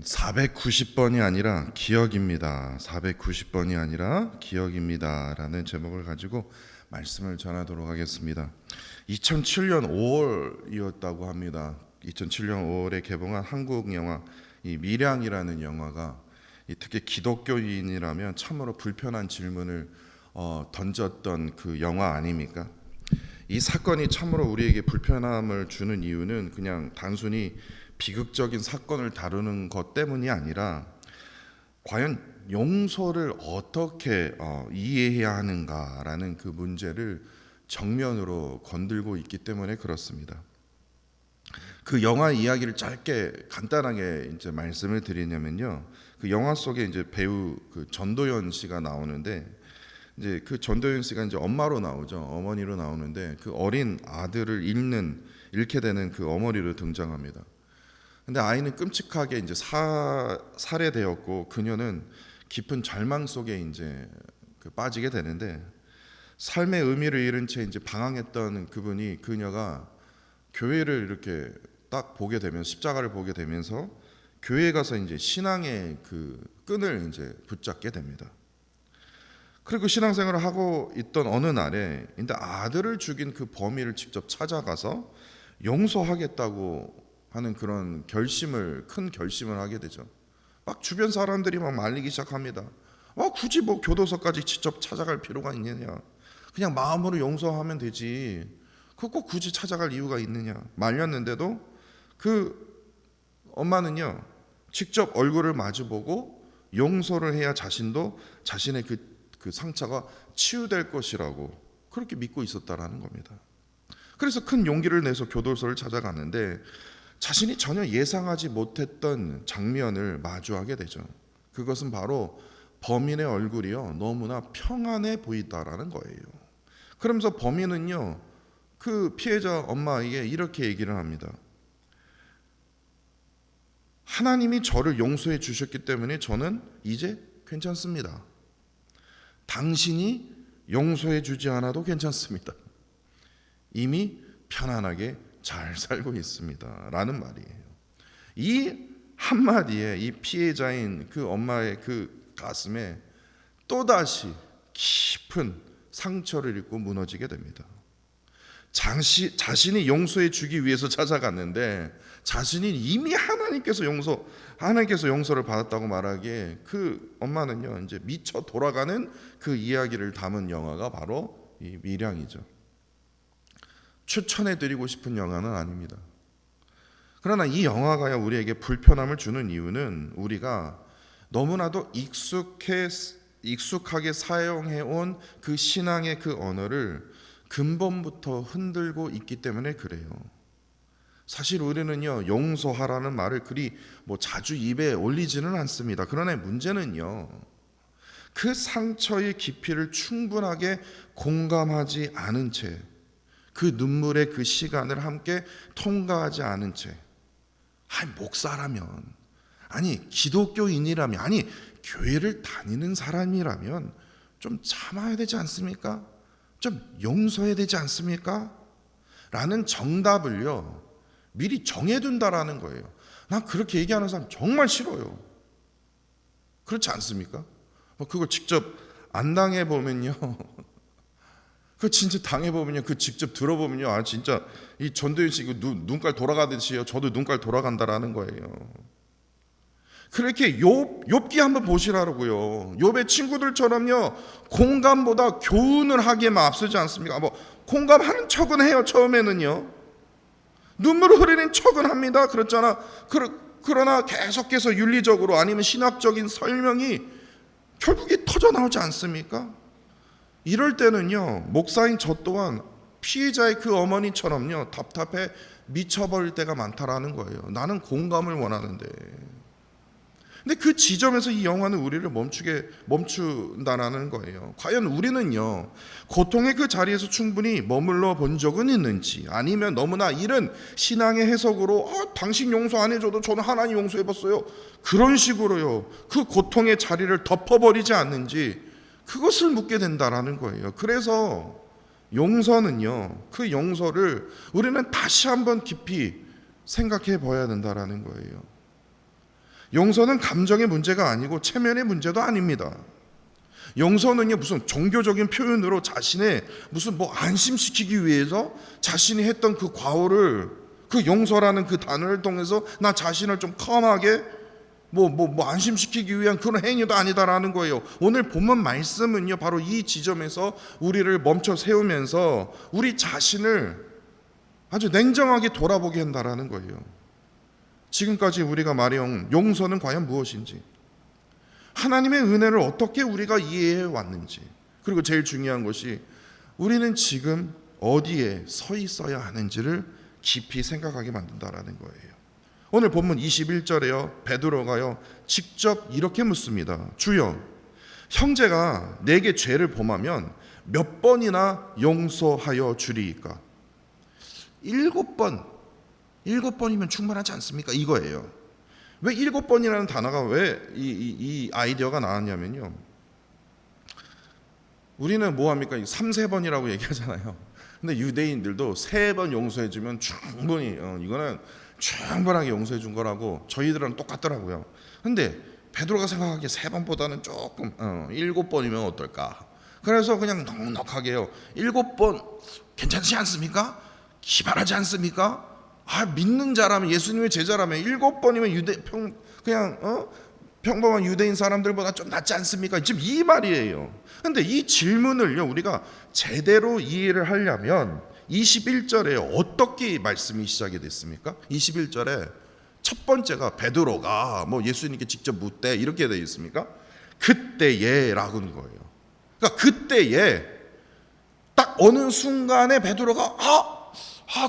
490번이 아니라 기억입니다. 490번이 아니라 기억입니다. 라는 제목을 가지고 말씀을 전하도록 하겠습니다. 2007년 5월이었다고 합니다. 2007년 5월에 개봉한 한국 영화 이 밀양이라는 영화가 특히 기독교인이라면 참으로 불편한 질문을 던졌던 그 영화 아닙니까? 이 사건이 참으로 우리에게 불편함을 주는 이유는 그냥 단순히 비극적인 사건을 다루는 것 때문이 아니라 과연 용서를 어떻게 이해해야 하는가라는 그 문제를 정면으로 건들고 있기 때문에 그렇습니다. 그 영화 이야기를 짧게 간단하게 이제 말씀을 드리냐면요, 그 영화 속에 이제 배우 그 전도연 씨가 나오는데 이제 그 전도연 씨가 이제 엄마로 나오죠. 어머니로 나오는데 그 어린 아들을 잃게 되는 그 어머니로 등장합니다. 근데 아이는 끔찍하게 이제 살해되었고 그녀는 깊은 절망 속에 이제 빠지게 되는데 삶의 의미를 잃은 채 이제 방황했던 그녀가 교회를 이렇게 딱 보게 되면 십자가를 보게 되면서 교회에 가서 이제 신앙의 그 끈을 이제 붙잡게 됩니다. 그리고 신앙생활을 하고 있던 어느 날에 근데 아들을 죽인 그 범인을 직접 찾아가서 용서하겠다고 하는 그런 큰 결심을 하게 되죠. 막 주변 사람들이 막 말리기 시작합니다. 굳이 뭐 교도소까지 직접 찾아갈 필요가 있느냐? 그냥 마음으로 용서하면 되지. 그거 꼭 굳이 찾아갈 이유가 있느냐? 말렸는데도 그 엄마는요, 직접 얼굴을 마주보고 용서를 해야 자신의 그 상처가 치유될 것이라고 그렇게 믿고 있었다라는 겁니다. 그래서 큰 용기를 내서 교도소를 찾아갔는데 자신이 전혀 예상하지 못했던 장면을 마주하게 되죠. 그것은 바로 범인의 얼굴이요, 너무나 평안해 보이다라는 거예요. 그러면서 범인은요, 그 피해자 엄마에게 이렇게 얘기를 합니다. 하나님이 저를 용서해 주셨기 때문에 저는 이제 괜찮습니다. 당신이 용서해 주지 않아도 괜찮습니다. 이미 편안하게 잘 살고 있습니다. 라는 말이에요. 이 한마디에 이 피해자인 그 엄마의 그 가슴에 또다시 깊은 상처를 입고 무너지게 됩니다. 자신이 용서해 주기 위해서 찾아갔는데 자신이 이미 하나님께서 용서를 받았다고 말하기에 그 엄마는요, 이제 미쳐 돌아가는 그 이야기를 담은 영화가 바로 이 밀양이죠. 추천해드리고 싶은 영화는 아닙니다. 그러나 이 영화가 우리에게 불편함을 주는 이유는 우리가 너무나도 익숙하게 사용해온 그 신앙의 그 언어를 근본부터 흔들고 있기 때문에 그래요. 사실 우리는요, 용서하라는 말을 그리 자주 입에 올리지는 않습니다. 그러나 문제는요, 그 상처의 깊이를 충분하게 공감하지 않은 채 그 눈물의 그 시간을 함께 통과하지 않은 채 목사라면, 기독교인이라면, 교회를 다니는 사람이라면 좀 참아야 되지 않습니까? 좀 용서해야 되지 않습니까? 라는 정답을요, 미리 정해둔다라는 거예요. 난 그렇게 얘기하는 사람 정말 싫어요. 그렇지 않습니까? 그걸 직접 안 당해보면요, 그 진짜 당해보면요, 그 직접 들어보면요, 진짜 이 전도연 씨 눈깔 돌아가듯이요, 저도 눈깔 돌아간다라는 거예요. 그렇게 욥기 한번 보시라고요. 욥의 친구들처럼요, 공감보다 교훈을 하기에만 앞서지 않습니까? 공감하는 척은 해요. 처음에는요, 눈물을 흐리는 척은 합니다. 그렇잖아. 그러나 계속해서 윤리적으로 아니면 신학적인 설명이 결국에 터져 나오지 않습니까? 이럴 때는요, 목사인 저 또한 피해자의 그 어머니처럼요, 답답해 미쳐버릴 때가 많다라는 거예요. 나는 공감을 원하는데. 근데 그 지점에서 이 영화는 우리를 멈춘다라는 거예요. 과연 우리는요, 고통의 그 자리에서 충분히 머물러 본 적은 있는지, 아니면 너무나 이른 신앙의 해석으로 당신 용서 안 해줘도 저는 하나님 용서해봤어요, 그런 식으로요, 그 고통의 자리를 덮어버리지 않는지, 그것을 묻게 된다라는 거예요. 그래서 용서는요, 그 용서를 우리는 다시 한번 깊이 생각해 봐야 된다라는 거예요. 용서는 감정의 문제가 아니고 체면의 문제도 아닙니다. 용서는요 무슨 종교적인 표현으로 자신의 무슨 뭐 안심시키기 위해서 자신이 했던 그 과오를 그 용서라는 그 단어를 통해서 나 자신을 좀 컴하게 안심시키기 위한 그런 행위도 아니다라는 거예요. 오늘 본문 말씀은요 바로 이 지점에서 우리를 멈춰 세우면서 우리 자신을 아주 냉정하게 돌아보게 한다라는 거예요. 지금까지 우리가 말해온 용서는 과연 무엇인지, 하나님의 은혜를 어떻게 우리가 이해해 왔는지, 그리고 제일 중요한 것이 우리는 지금 어디에 서 있어야 하는지를 깊이 생각하게 만든다라는 거예요. 오늘 본문 21절에요 베드로가요 직접 이렇게 묻습니다. 주여, 형제가 내게 죄를 범하면 몇 번이나 용서하여 주리이까? 7번. 7번이면 충분하지 않습니까? 이거예요. 왜 7번이라는 단어가 왜 이 아이디어가 나왔냐면요, 우리는 뭐합니까? 3-4번이라고 얘기하잖아요. 근데 유대인들도 3번 용서해주면 충분히 이거는 충분하게 용서해 준 거라고 저희들은 똑같더라고요. 근데 베드로가 생각하기에 3번보다는 조금 7번이면 어떨까? 그래서 그냥 넉넉하게요 7번 괜찮지 않습니까? 기발하지 않습니까? 믿는 자라면, 예수님의 제자라면 7번이면 평범한 유대인 사람들보다 좀 낫지 않습니까? 지금 이 말이에요. 근데 이 질문을요 우리가 제대로 이해를 하려면 21절에 어떻게 말씀이 시작이 됐습니까? 21절에 첫 번째가 베드로가 예수님께 직접 묻되 이렇게 되어 있습니까? 그때에라고 하는 거예요. 그러니까 그때에 딱 어느 순간에 베드로가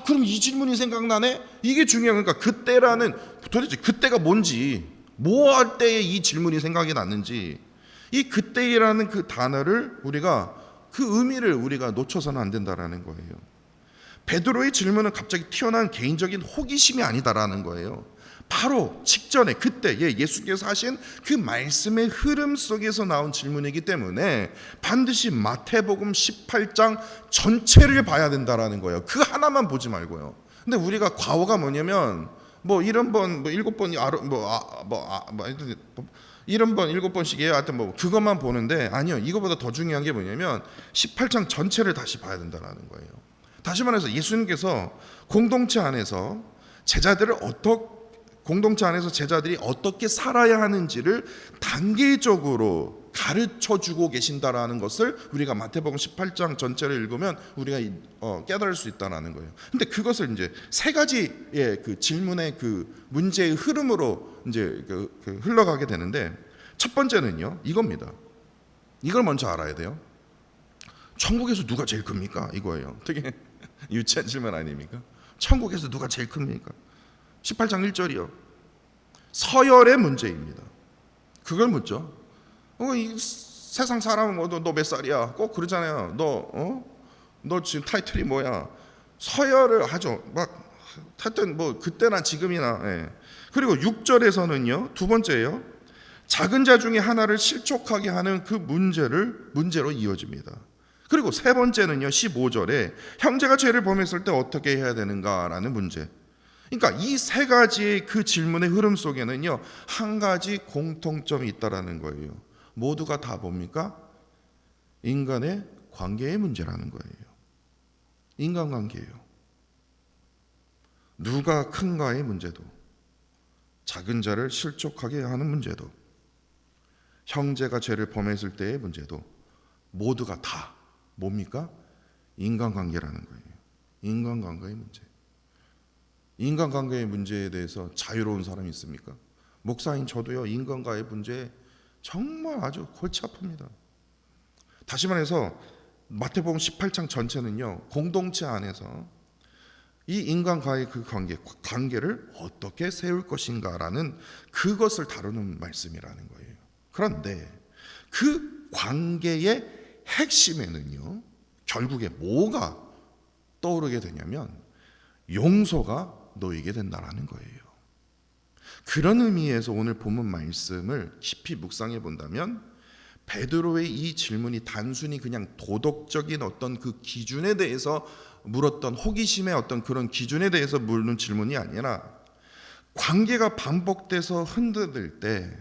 그럼 이 질문이 생각나네? 이게 중요한, 그러니까 그때라는, 도대체 그때가 뭔지, 뭐 할 때에 이 질문이 생각이 났는지, 이 그때라는 그 단어를 우리가 그 의미를 우리가 놓쳐서는 안 된다라는 거예요. 베드로의 질문은 갑자기 튀어나온 개인적인 호기심이 아니다라는 거예요. 바로 직전에 그때 예수께서 하신 그 말씀의 흐름 속에서 나온 질문이기 때문에 반드시 마태복음 18장 전체를 봐야 된다라는 거예요. 그 하나만 보지 말고요. 근데 우리가 과오가 뭐냐면 이런 번 7번 이런 번 7번씩이에요. 하여튼 그것만 보는데, 아니요, 이거보다 더 중요한 게 뭐냐면 18장 전체를 다시 봐야 된다라는 거예요. 다시 말해서 예수님께서 공동체 안에서 제자들이 어떻게 살아야 하는지를 단계적으로 가르쳐주고 계신다라는 것을 우리가 마태복음 18장 전체를 읽으면 우리가 깨달을 수 있다라는 거예요. 근데 그것을 이제 세 가지의 그 질문의 그 문제의 흐름으로 이제 흘러가게 되는데, 첫 번째는요 이겁니다. 이걸 먼저 알아야 돼요. 천국에서 누가 제일 큽니까? 이거예요. 되게 유치한 질문 아닙니까? 천국에서 누가 제일 큽니까? 18장 1절이요. 서열의 문제입니다. 그걸 묻죠. 이 세상 사람은 너 몇 살이야? 꼭 그러잖아요. 너 지금 타이틀이 뭐야? 서열을 하죠. 하여튼 그때나 지금이나. 그리고 6절에서는요 두 번째예요. 작은 자 중에 하나를 실족하게 하는 그 문제로 이어집니다. 그리고 세 번째는요 15절에 형제가 죄를 범했을 때 어떻게 해야 되는가라는 문제. 그러니까 이 세 가지의 그 질문의 흐름 속에는요 한 가지 공통점이 있다라는 거예요. 모두가 다 뭡니까? 인간의 관계의 문제라는 거예요. 인간관계예요. 누가 큰가의 문제도, 작은 자를 실족하게 하는 문제도, 형제가 죄를 범했을 때의 문제도 모두가 다 뭡니까? 인간관계라는 거예요. 인간관계의 문제. 인간관계의 문제에 대해서 자유로운 사람이 있습니까? 목사인 저도요 인간과의 문제에 정말 아주 골치 아픕니다. 다시 말해서 마태복음 18장 전체는요 공동체 안에서 이 인간과의 그 관계를 어떻게 세울 것인가라는 그것을 다루는 말씀이라는 거예요. 그런데 그 관계의 핵심에는요 결국에 뭐가 떠오르게 되냐면 용서가 놓이게 된다라는 거예요. 그런 의미에서 오늘 본문 말씀을 깊이 묵상해 본다면 베드로의 이 질문이 단순히 그냥 도덕적인 어떤 그 기준에 대해서 물었던, 호기심의 어떤 그런 기준에 대해서 묻는 질문이 아니라 관계가 반복돼서 흔들릴 때,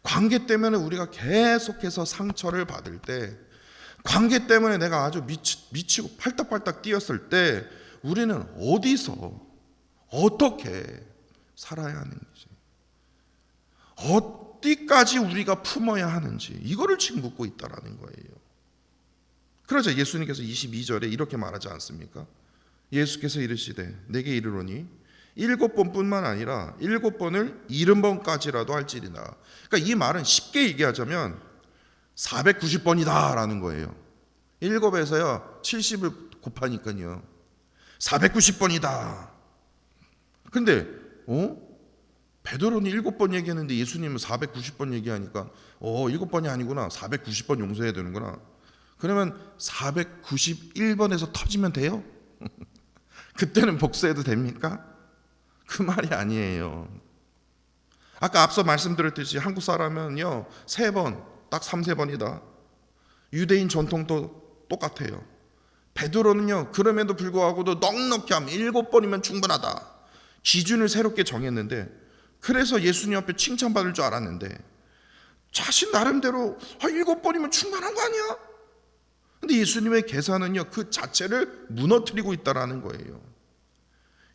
관계 때문에 우리가 계속해서 상처를 받을 때, 관계 때문에 내가 아주 미치고 팔딱팔딱 뛰었을 때 우리는 어디서 어떻게 살아야 하는지, 어디까지 우리가 품어야 하는지, 이거를 지금 묻고 있다라는 거예요. 그러자 예수님께서 22절에 이렇게 말하지 않습니까? 예수께서 이르시되 내게 이르노니 7번뿐만 아니라 7번을 70번까지라도 할지리라. 그러니까 이 말은 쉽게 얘기하자면 490번이다 라는 거예요. 7에서요 70을 곱하니까요 490번이다. 근데 베드로는 7번 얘기했는데 예수님은 490번 얘기하니까 7번이 아니구나, 490번 용서해야 되는구나. 그러면 491번에서 터지면 돼요? 그때는 복수해도 됩니까? 그 말이 아니에요. 아까 앞서 말씀드렸듯이 한국 사람은요 3번, 딱 3세번이다. 유대인 전통도 똑같아요. 베드로는요 그럼에도 불구하고도 넉넉히 하면 7번이면 충분하다. 기준을 새롭게 정했는데, 그래서 예수님 앞에 칭찬받을 줄 알았는데 자신 나름대로 7번이면 충분한 거 아니야? 근데 예수님의 계산은요 그 자체를 무너뜨리고 있다라는 거예요.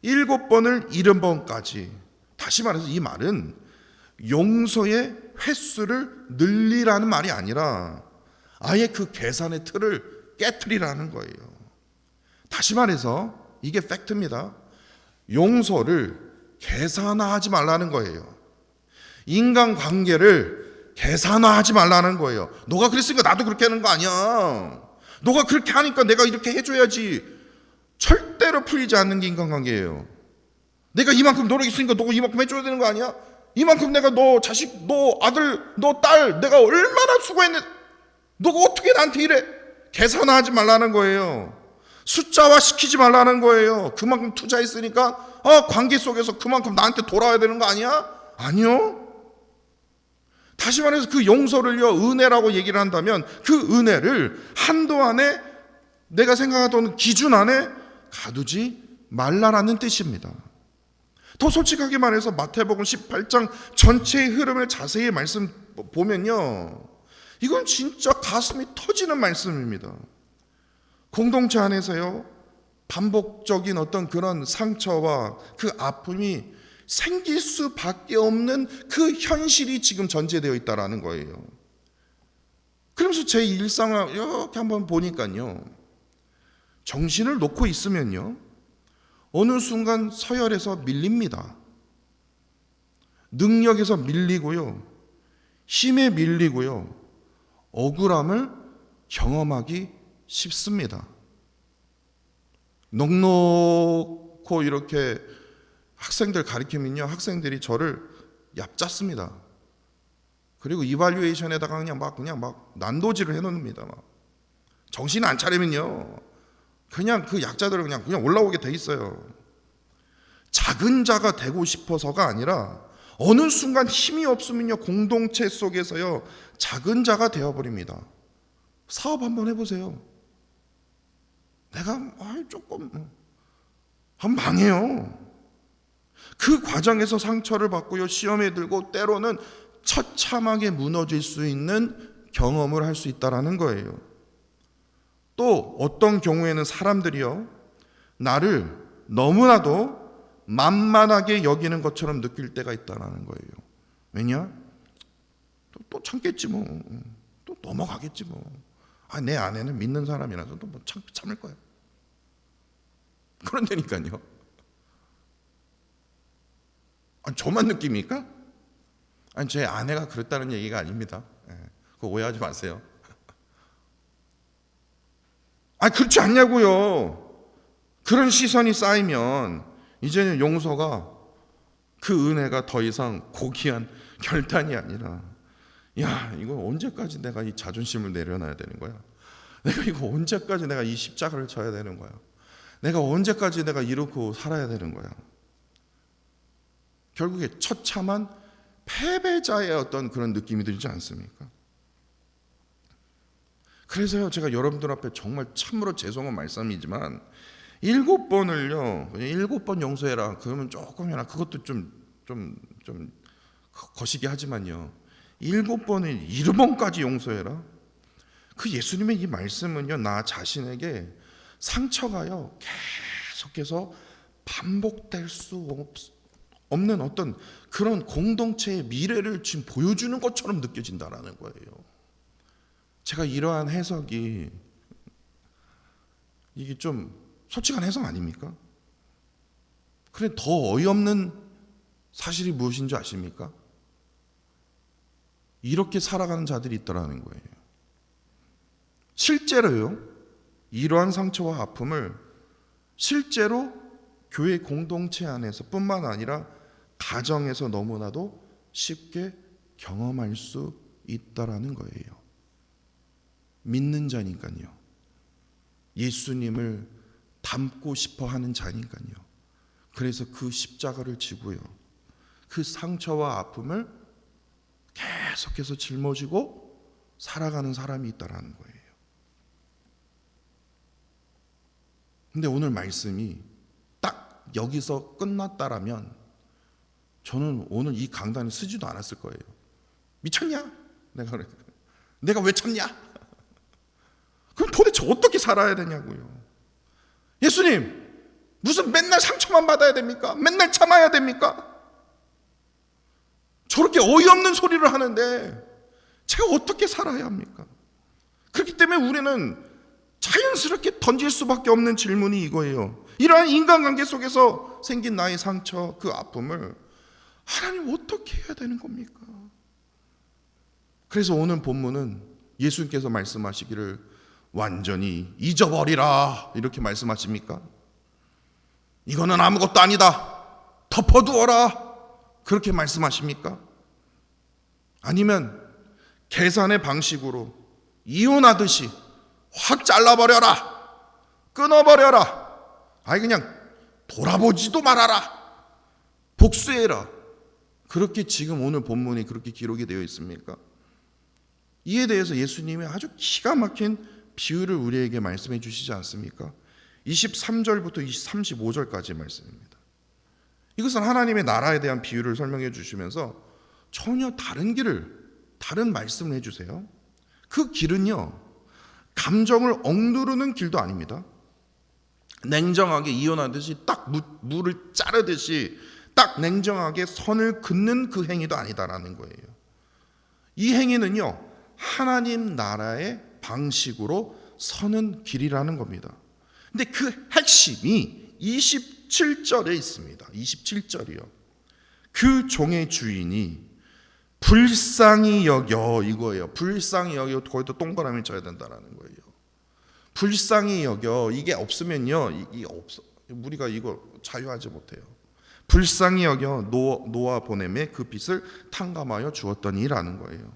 7번을 70번까지. 다시 말해서 이 말은 용서의 횟수를 늘리라는 말이 아니라 아예 그 계산의 틀을 깨트리라는 거예요. 다시 말해서 이게 팩트입니다. 용서를 계산화하지 말라는 거예요. 인간관계를 계산화하지 말라는 거예요. 너가 그랬으니까 나도 그렇게 하는 거 아니야. 너가 그렇게 하니까 내가 이렇게 해줘야지. 절대로 풀리지 않는 게 인간관계예요. 내가 이만큼 노력했으니까 너가 이만큼 해줘야 되는 거 아니야? 이만큼 내가 너 자식, 너 아들, 너 딸 내가 얼마나 수고했는데 너가 어떻게 나한테 이래? 계산하지 말라는 거예요. 숫자화 시키지 말라는 거예요. 그만큼 투자했으니까 관계 속에서 그만큼 나한테 돌아와야 되는 거 아니야? 아니요. 다시 말해서 그 용서를요 은혜라고 얘기를 한다면 그 은혜를 한도 안에, 내가 생각하던 기준 안에 가두지 말라라는 뜻입니다. 더 솔직하게 말해서 마태복음 18장 전체의 흐름을 자세히 말씀 보면요 이건 진짜 가슴이 터지는 말씀입니다. 공동체 안에서요 반복적인 어떤 그런 상처와 그 아픔이 생길 수밖에 없는 그 현실이 지금 전제되어 있다라는 거예요. 그러면서 제 일상을 이렇게 한번 보니까요 정신을 놓고 있으면요 어느 순간 서열에서 밀립니다. 능력에서 밀리고요, 힘에 밀리고요, 억울함을 경험하기 쉽습니다. 넉넉고 이렇게 학생들 가르치면요 학생들이 저를 얕잡습니다. 그리고 이발리에이션에다가 그냥 막 난도질을 해놓습니다. 막 정신 안 차리면요 그냥 그 약자들은 그냥 올라오게 돼 있어요. 작은 자가 되고 싶어서가 아니라 어느 순간 힘이 없으면요 공동체 속에서요 작은 자가 되어버립니다. 사업 한번 해보세요. 내가 조금 하면 망해요. 그 과정에서 상처를 받고요 시험에 들고 때로는 처참하게 무너질 수 있는 경험을 할 수 있다라는 거예요. 또 어떤 경우에는 사람들이요 나를 너무나도 만만하게 여기는 것처럼 느낄 때가 있다는 거예요. 왜냐? 또 참겠지 뭐, 또 넘어가겠지 뭐. 내 아내는 믿는 사람이라서 또 뭐 참을 거야. 그런다니까요. 저만 느낍니까? 제 아내가 그랬다는 얘기가 아닙니다. 그거 오해하지 마세요. 그렇지 않냐고요. 그런 시선이 쌓이면 이제는 용서가, 그 은혜가 더 이상 고귀한 결단이 아니라, 야 이거 언제까지 내가 이 자존심을 내려놔야 되는 거야? 내가 이거 언제까지 내가 이 십자가를 져야 되는 거야? 내가 언제까지 내가 이러고 살아야 되는 거야? 결국에 처참한 패배자의 어떤 그런 느낌이 들지 않습니까? 그래서요 제가 여러분들 앞에 정말 참으로 죄송한 말씀이지만 7번을요, 그냥 7번 용서해라. 그러면 조금이나 그것도 좀 거시기 하지만요. 7번을 7번까지 용서해라. 그 예수님의 이 말씀은요, 나 자신에게 상처가요 계속해서 반복될 수 없는 어떤 그런 공동체의 미래를 지금 보여주는 것처럼 느껴진다라는 거예요. 제가 이러한 해석이 이게 좀 솔직한 해석 아닙니까? 그래, 더 어이없는 사실이 무엇인 줄 아십니까? 이렇게 살아가는 자들이 있더라는 거예요. 실제로요, 이러한 상처와 아픔을 실제로 교회 공동체 안에서 뿐만 아니라 가정에서 너무나도 쉽게 경험할 수 있다라는 거예요. 믿는 자니까요. 예수님을 닮고 싶어 하는 자니까요. 그래서 그 십자가를 지고요, 그 상처와 아픔을 계속해서 짊어지고 살아가는 사람이 있다라는 거예요. 근데 오늘 말씀이 딱 여기서 끝났다라면 저는 오늘 이 강단을 쓰지도 않았을 거예요. 미쳤냐? 내가 왜 쳤냐? 그럼 도대체 어떻게 살아야 되냐고요. 예수님, 무슨 맨날 상처만 받아야 됩니까? 맨날 참아야 됩니까? 저렇게 어이없는 소리를 하는데 제가 어떻게 살아야 합니까? 그렇기 때문에 우리는 자연스럽게 던질 수밖에 없는 질문이 이거예요. 이러한 인간관계 속에서 생긴 나의 상처, 그 아픔을 하나님 어떻게 해야 되는 겁니까? 그래서 오늘 본문은 예수님께서 말씀하시기를 완전히 잊어버리라 이렇게 말씀하십니까? 이거는 아무것도 아니다, 덮어두어라 그렇게 말씀하십니까? 아니면 계산의 방식으로 이혼하듯이 확 잘라버려라, 끊어버려라, 아니 그냥 돌아보지도 말아라, 복수해라, 그렇게 지금 오늘 본문이 그렇게 기록이 되어 있습니까? 이에 대해서 예수님이 아주 기가 막힌 비유를 우리에게 말씀해 주시지 않습니까? 23절부터 35절까지 말씀입니다. 이것은 하나님의 나라에 대한 비유를 설명해 주시면서 전혀 다른 말씀을 해주세요. 그 길은요, 감정을 억누르는 길도 아닙니다. 냉정하게 이혼하듯이 딱 물을 자르듯이 딱 냉정하게 선을 긋는 그 행위도 아니다라는 거예요. 이 행위는요, 하나님 나라의 방식으로 서는 길이라는 겁니다. 근데 그 핵심이 27절에 있습니다. 27절이요. 그 종의 주인이 불쌍히 여겨, 이거예요. 불쌍히 여겨, 거기도 동그라미 쳐야 된다는 거예요. 불쌍히 여겨, 이게 없으면요, 이게 없어, 우리가 이거 자유하지 못해요. 불쌍히 여겨 노아 보냄에 그 빚을 탕감하여 주었더니라는 거예요.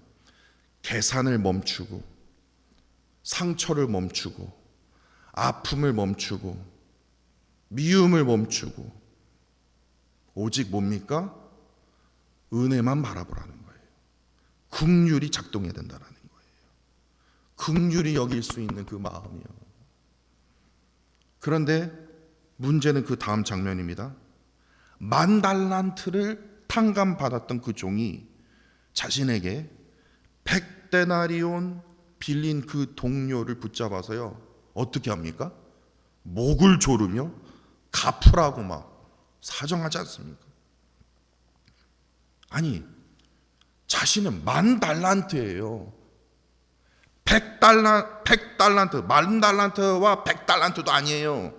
계산을 멈추고 상처를 멈추고 아픔을 멈추고 미움을 멈추고 오직 뭡니까? 은혜만 바라보라는 거예요. 긍휼이 작동해야 된다는 거예요. 긍휼이 여길 수 있는 그 마음이요. 그런데 문제는 그 다음 장면입니다. 10,000달란트를 탕감받았던 그 종이 자신에게 100데나리온 빌린 그 동료를 붙잡아서요, 어떻게 합니까? 목을 조르며 갚으라고 막 사정하지 않습니까? 아니, 자신은 10,000달란트예요. 100달란트, 10,000달란트와 100달란트도 아니에요.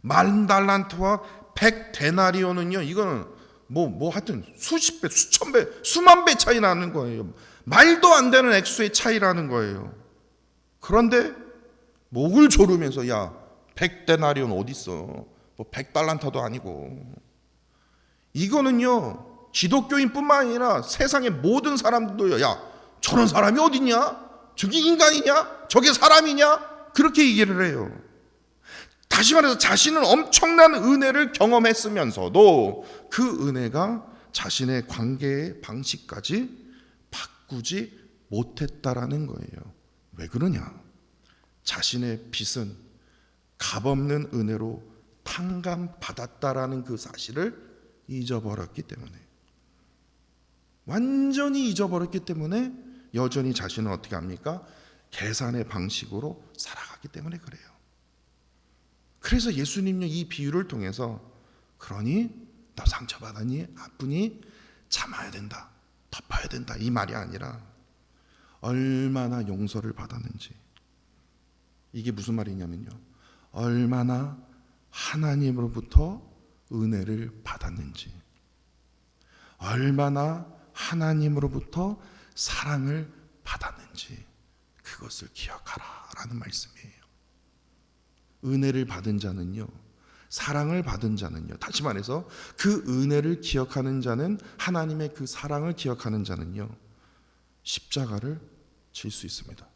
10,000달란트와 100데나리온은요, 이거는 뭐 하여튼 수십 배, 수천 배, 수만 배 차이 나는 거예요. 말도 안 되는 액수의 차이라는 거예요. 그런데 목을 조르면서, 야, 100데나리온 어딨어? 뭐 100달란트도 아니고. 이거는요, 기독교인뿐만 아니라 세상의 모든 사람들도요, 야, 저런 사람이 어딨냐? 저게 인간이냐? 저게 사람이냐? 그렇게 얘기를 해요. 다시 말해서 자신은 엄청난 은혜를 경험했으면서도 그 은혜가 자신의 관계의 방식까지 바꾸지 못했다라는 거예요. 왜 그러냐? 자신의 빚은 값없는 은혜로 탕감받았다라는 그 사실을 잊어버렸기 때문에, 완전히 잊어버렸기 때문에 여전히 자신은 어떻게 합니까? 계산의 방식으로 살아가기 때문에 그래요. 그래서 예수님은 이 비유를 통해서, 그러니 너 상처받았니? 아프니? 참아야 된다, 덮어야 된다, 이 말이 아니라 얼마나 용서를 받았는지. 이게 무슨 말이냐면요, 얼마나 하나님으로부터 은혜를 받았는지, 얼마나 하나님으로부터 사랑을 받았는지 그것을 기억하라라는 말씀이에요. 은혜를 받은 자는요, 사랑을 받은 자는요, 다시 말해서 그 은혜를 기억하는 자는, 하나님의 그 사랑을 기억하는 자는요, 십자가를 질 수 있습니다.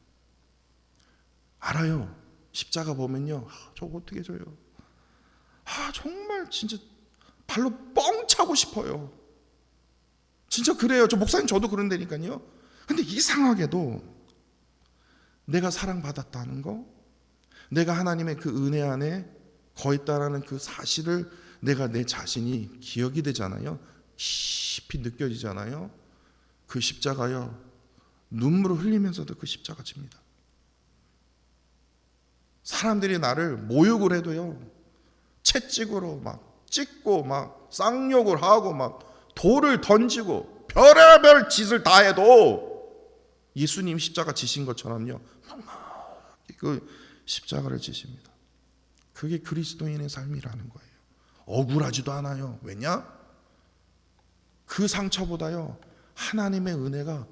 알아요. 십자가 보면요, 저거 어떻게 져요? 정말 진짜 발로 뻥 차고 싶어요. 진짜 그래요. 저 목사님 저도 그런다니까요. 근데 이상하게도 내가 사랑받았다는 거, 내가 하나님의 그 은혜 안에 거했다라는 그 사실을 내가 내 자신이 기억이 되잖아요. 깊이 느껴지잖아요. 그 십자가요, 눈물을 흘리면서도 그 십자가 집니다. 사람들이 나를 모욕을 해도요, 채찍으로 막 찍고 막 쌍욕을 하고 막 돌을 던지고 별의별 짓을 다 해도 예수님 십자가 지신 것처럼요, 그 십자가를 지십니다. 그게 그리스도인의 삶이라는 거예요. 억울하지도 않아요. 왜냐? 그 상처보다요, 하나님의 은혜가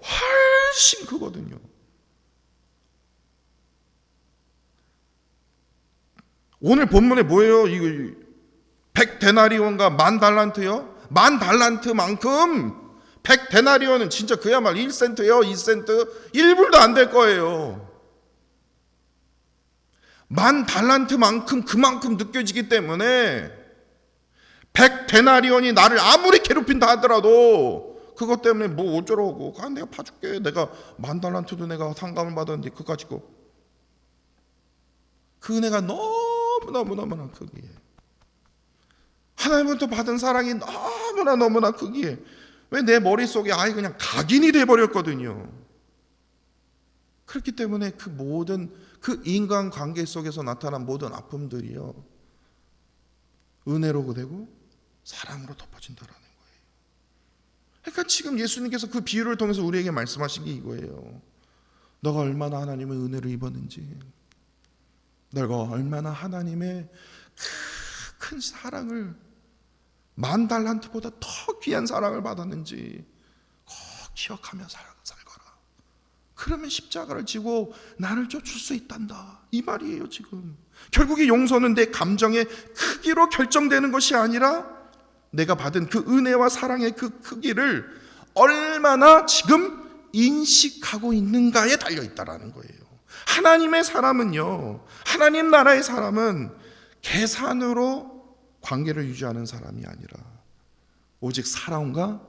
훨씬 크거든요. 오늘 본문에 뭐예요? 이거 100데나리온과 10,000달란트요? 10,000달란트만큼 100데나리온은 진짜 그야말로 1센트예요. 2센트 1불도 안 될 거예요. 10,000달란트만큼 그만큼 느껴지기 때문에 100데나리온이 나를 아무리 괴롭힌다 하더라도 그것 때문에 뭐 어쩌라고, 내가 봐줄게, 내가 10,000달란트도 내가 상감을 받았는데 그거 가지고, 그 은혜가 너무나 크기에, 하나님부터 받은 사랑이 너무나 크기에, 왜 내 머릿속에 아예 그냥 각인이 돼버렸거든요. 그렇기 때문에 그 모든 그 인간관계 속에서 나타난 모든 아픔들이요, 은혜로 되고 사랑으로 덮어진다라는 거예요. 그러니까 지금 예수님께서 그 비유를 통해서 우리에게 말씀하신 게 이거예요. 너가 얼마나 하나님의 은혜를 입었는지, 너가 얼마나 하나님의 큰 사랑을, 10,000달란트보다 더 귀한 사랑을 받았는지 꼭 기억하며 살거라. 그러면 십자가를 지고 나를 쫓을 수 있단다, 이 말이에요. 지금 결국에 용서는 내 감정의 크기로 결정되는 것이 아니라 내가 받은 그 은혜와 사랑의 그 크기를 얼마나 지금 인식하고 있는가에 달려있다라는 거예요. 하나님의 사람은요, 하나님 나라의 사람은 계산으로 관계를 유지하는 사람이 아니라 오직 사랑과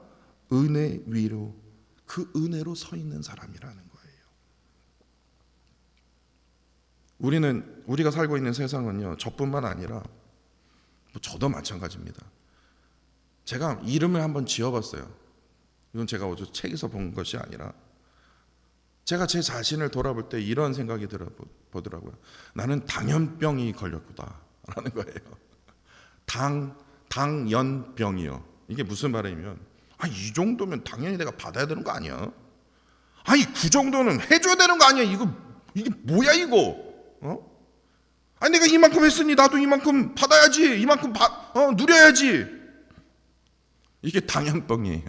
은혜 위로, 그 은혜로 서 있는 사람이라는 거예요. 우리가 살고 있는 세상은요, 저뿐만 아니라 저도 마찬가지입니다. 제가 이름을 한번 지어봤어요. 이건 제가 어제 책에서 본 것이 아니라 제가 제 자신을 돌아볼 때 이런 생각이 들어보더라고요. 나는 당연병이 걸렸구나 라는 거예요. 당연병이요. 이게 무슨 말이냐면, 이 정도면 당연히 내가 받아야 되는 거 아니야? 그 정도는 해줘야 되는 거 아니야? 이게 뭐야 이거? 내가 이만큼 했으니 나도 이만큼 받아야지, 이만큼 누려야지. 이게 당연병이에요.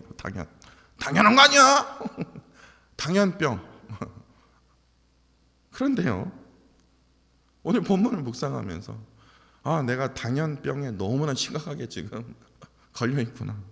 당연한 거 아니야? 당연병. 그런데요, 오늘 본문을 묵상하면서 내가 당연병에 너무나 심각하게 지금 걸려있구나.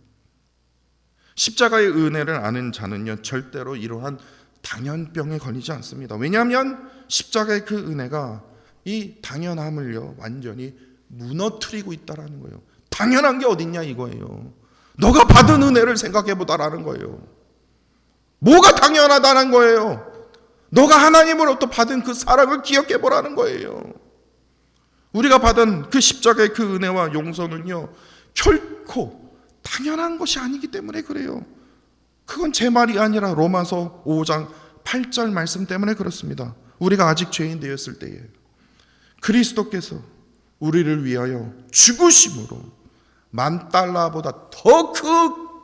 십자가의 은혜를 아는 자는요, 절대로 이러한 당연병에 걸리지 않습니다. 왜냐하면 십자가의 그 은혜가 이 당연함을요, 완전히 무너뜨리고 있다라는 거예요. 당연한 게 어딨냐 이거예요. 너가 받은 은혜를 생각해보다라는 거예요. 뭐가 당연하다는 거예요? 너가 하나님으로부터 받은 그 사랑을 기억해보라는 거예요. 우리가 받은 그 십자가의 그 은혜와 용서는요, 결코 당연한 것이 아니기 때문에 그래요. 그건 제 말이 아니라 로마서 5장 8절 말씀 때문에 그렇습니다. 우리가 아직 죄인 되었을 때에 그리스도께서 우리를 위하여 죽으심으로 $10,000보다 더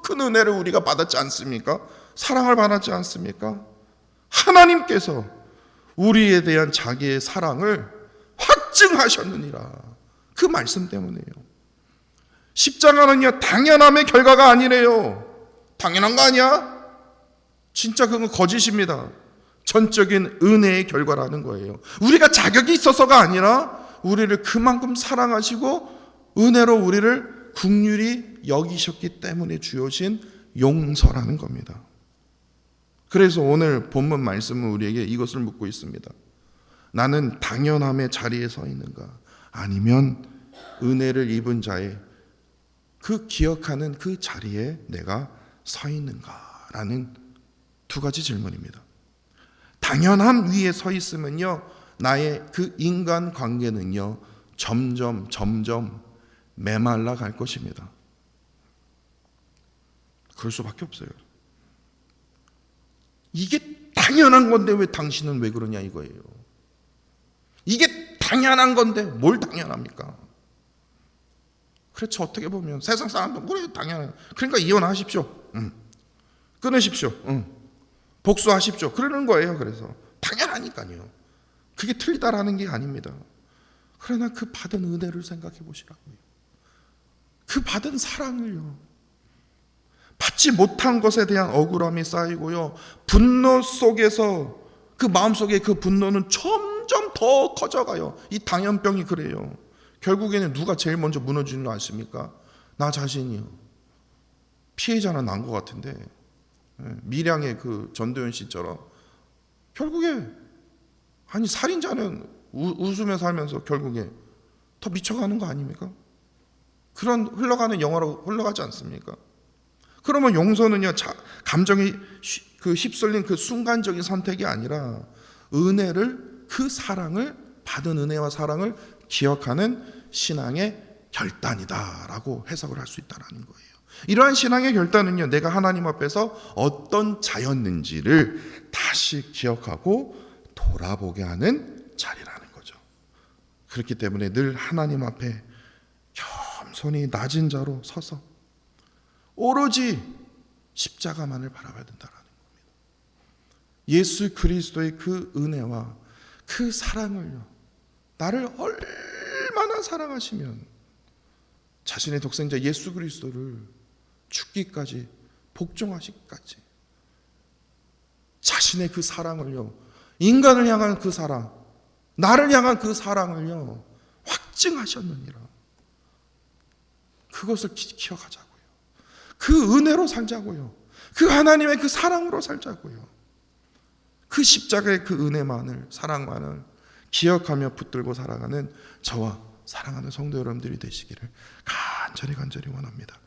큰 은혜를 우리가 받았지 않습니까? 사랑을 받았지 않습니까? 하나님께서 우리에 대한 자기의 사랑을 확증하셨느니라. 그 말씀 때문이에요. 십자가는요, 당연함의 결과가 아니래요. 당연한 거 아니야? 진짜 그건 거짓입니다. 전적인 은혜의 결과라는 거예요. 우리가 자격이 있어서가 아니라 우리를 그만큼 사랑하시고 은혜로 우리를 긍휼히 여기셨기 때문에 주어진 용서라는 겁니다. 그래서 오늘 본문 말씀은 우리에게 이것을 묻고 있습니다. 나는 당연함의 자리에 서 있는가? 아니면 은혜를 입은 자의 그 기억하는 그 자리에 내가 서 있는가? 라는 두 가지 질문입니다. 당연함 위에 서 있으면요, 나의 그 인간 관계는요, 점점 메말라 갈 것입니다. 그럴 수밖에 없어요. 이게 당연한 건데 왜 당신은 왜 그러냐 이거예요. 이게 당연한 건데 뭘 당연합니까? 그렇죠. 어떻게 보면 세상 사람들 그래 당연해요. 그러니까 이혼하십시오. 끊으십시오. 복수하십시오. 그러는 거예요. 그래서 당연하니까요. 그게 틀리다라는 게 아닙니다. 그러나 그 받은 은혜를 생각해 보시라고요. 그 받은 사랑을요, 받지 못한 것에 대한 억울함이 쌓이고요, 분노 속에서 그 마음속에 그 분노는 점점 더 커져가요. 이 당연병이 그래요. 결국에는 누가 제일 먼저 무너지는 거 아십니까? 나 자신이요. 피해자는 난 것 같은데, 밀양의 그 전도연 씨처럼 결국에 아니 살인자는 웃으며 살면서 결국에 더 미쳐가는 거 아닙니까? 그런 흘러가는 영화로 흘러가지 않습니까? 그러면 용서는요, 감정이 그 휩쓸린 그 순간적인 선택이 아니라 은혜를, 그 사랑을, 받은 은혜와 사랑을 기억하는 신앙의 결단이다라고 해석을 할 수 있다는 거예요. 이러한 신앙의 결단은요, 내가 하나님 앞에서 어떤 자였는지를 다시 기억하고 돌아보게 하는 자리라는 거죠. 그렇기 때문에 늘 하나님 앞에 겸손히 낮은 자로 서서 오로지 십자가만을 바라봐야 된다는 겁니다. 예수 그리스도의 그 은혜와 그 사랑을요, 나를 얼마나 사랑하시면 자신의 독생자 예수 그리스도를 죽기까지, 복종하시기까지 자신의 그 사랑을요, 인간을 향한 그 사랑, 나를 향한 그 사랑을요 확증하셨느니라. 그것을 기억하자고요. 그 은혜로 살자고요. 그 하나님의 그 사랑으로 살자고요. 그 십자가의 그 은혜만을, 사랑만을 기억하며 붙들고 살아가는 저와 사랑하는 성도 여러분들이 되시기를 간절히 원합니다.